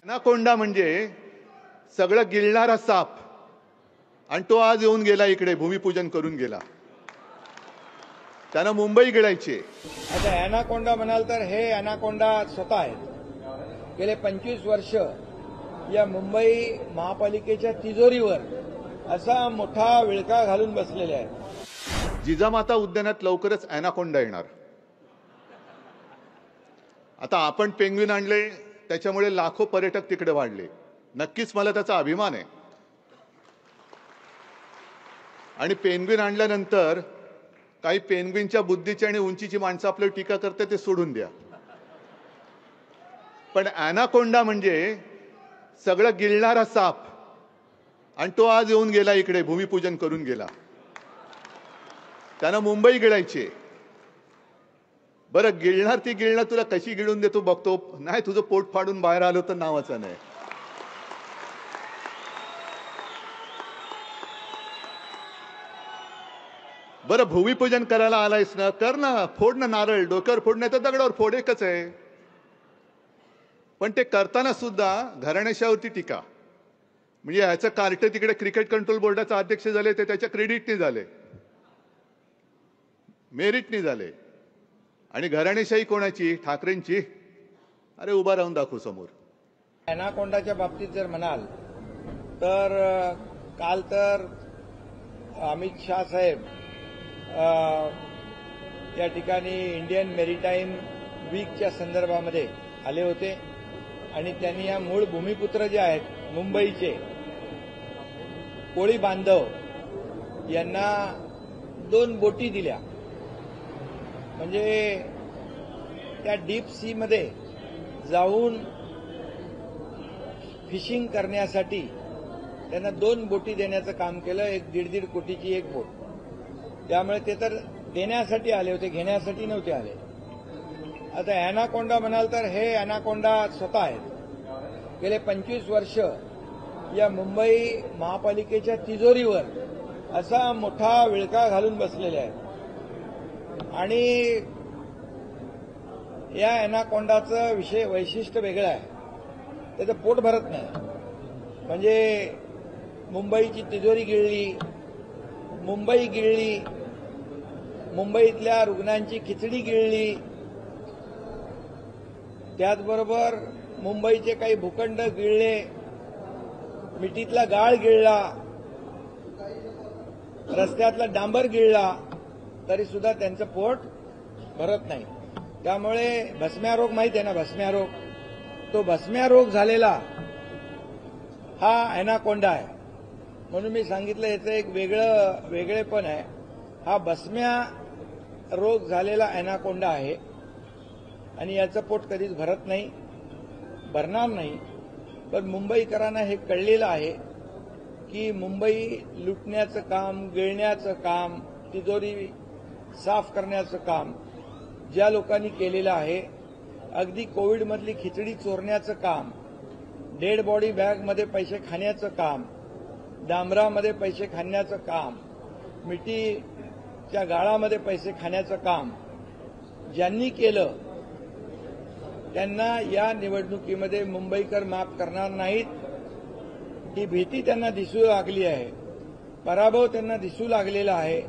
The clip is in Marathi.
अनाकोंडा म्हणजे सगळं गिळणारा साप आणि तो आज येऊन गेला इकडे भूमिपूजन करून गेला. त्यानं मुंबई गिळायची. आता अनाकोंडा म्हणाल तर हे अनाकोंडा स्वतः आहेत. गेले 25 वर्ष या मुंबई महापालिकेच्या तिजोरीवर असा मोठा विळखा घालून बसलेले आहेत. जिजामाता उद्यानात लवकरच अनाकोंडा येणार. आता आपण पेंग्विन आणले त्याच्यामुळे लाखो पर्यटक तिकडे वाढले. नक्कीच मला त्याचा अभिमान आहे. आणि पेंग्विन आणल्यानंतर काही पेंग्विनच्या बुद्धीची आणि उंचीची माणसं आपल्याला टीका करते ते सोडून द्या. पण अनाकोंडा म्हणजे सगळं गिळणारा साप आणि तो आज येऊन गेला इकडे भूमिपूजन करून गेला. त्यानं मुंबई गिळायची. बरं गिळणार ती गिळणार तुला कशी गिळून देतो बघतो. नाही तुझं पोट फाडून बाहेर आलं तर नावाचं नाही. बरं भूमिपूजन करायला आलायस ना कर ना. फोड ना नारळ. डोक्यावर फोड नाही तर दगडावर फोड. एकच आहे. पण ते करताना सुद्धा घराण्याशावरती टीका. म्हणजे ह्याचं कार्ट तिकडे क्रिकेट कंट्रोल बोर्डाचा अध्यक्ष झाले ते त्याच्या क्रेडिटने झाले, मेरिटने झाले. आणि घराणेशाही कोणाची? ठाकरेंची. अरे उभा राहून दाखवू समोर. अनाकोंडाच्या बाबतीत जर म्हणाल तर काल तर अमित शाह साहेब या ठिकाणी इंडियन मेरीटाईम वीकच्या संदर्भामध्ये आले होते आणि त्यांनी या मूळ भूमिपुत्र जे आहेत मुंबईचे कोळी बांधव यांना 2 बोटी दिल्या. म्हणजे त्या डीप सी मध्ये जाऊन फिशिंग करण्यासाठी त्यांना 2 बोटी देण्याचं काम केलं. 1.5 कोटीची एक बोट. त्यामुळे ते तर देण्यासाठी आले होते, घेण्यासाठी नव्हते आले. आता अनाकोंडा म्हणाल तर हे अनाकोंडा स्वतः आहेत. गेले 25 वर्ष या मुंबई महापालिकेच्या तिजोरीवर असा मोठा विळखा घालून बसलेले आहेत. आणि या अनाकोंडाचं वैशिष्ट्य वेगळं आहे. त्याचं पोट भरत नाही. म्हणजे मुंबईची तिजोरी गिळली, मुंबई गिळली, मुंबईतल्या रुग्णांची खिचडी गिळली, त्याचबरोबर मुंबईचे काही भूखंड गिळले, मिठीतला गाळ गिळला, रस्त्यातला डांबर गिळला, तरी सुद्धा त्यांचं पोट भरत नाही. त्यामुळे भस्म्या रोग माहिती आहे ना, भस्म्या रोग. तो भस्म्या रोग झालेला हा अनाकोंडा आहे. म्हणून मी सांगितलं याचं एक वेगळेपण आहे. हा भस्म्या रोग झालेला अनाकोंडा आहे आणि याचं पोट कधीच भरत नाही, भरणार नाही. पण मुंबईकरांना हे कळलेलं आहे की मुंबई लुटण्याचं काम, गिळण्याचं काम, तिजोरी साफ करण्याचं काम ज्या लोकांनी केलेलं आहे, अगदी कोविडमधली खिचडी चोरण्याचं काम, डेड बॉडी बॅगमध्ये पैसे खाण्याचं काम, डांबरामध्ये पैसे खाण्याचं काम, मिठीच्या गाळामध्ये पैसे खाण्याचं काम ज्यांनी केलं त्यांना या निवडणुकीमध्ये मुंबईकर माफ करणार नाहीत. ही भीती त्यांना दिसू लागली आहे. पराभव त्यांना दिसू लागलेला आहे.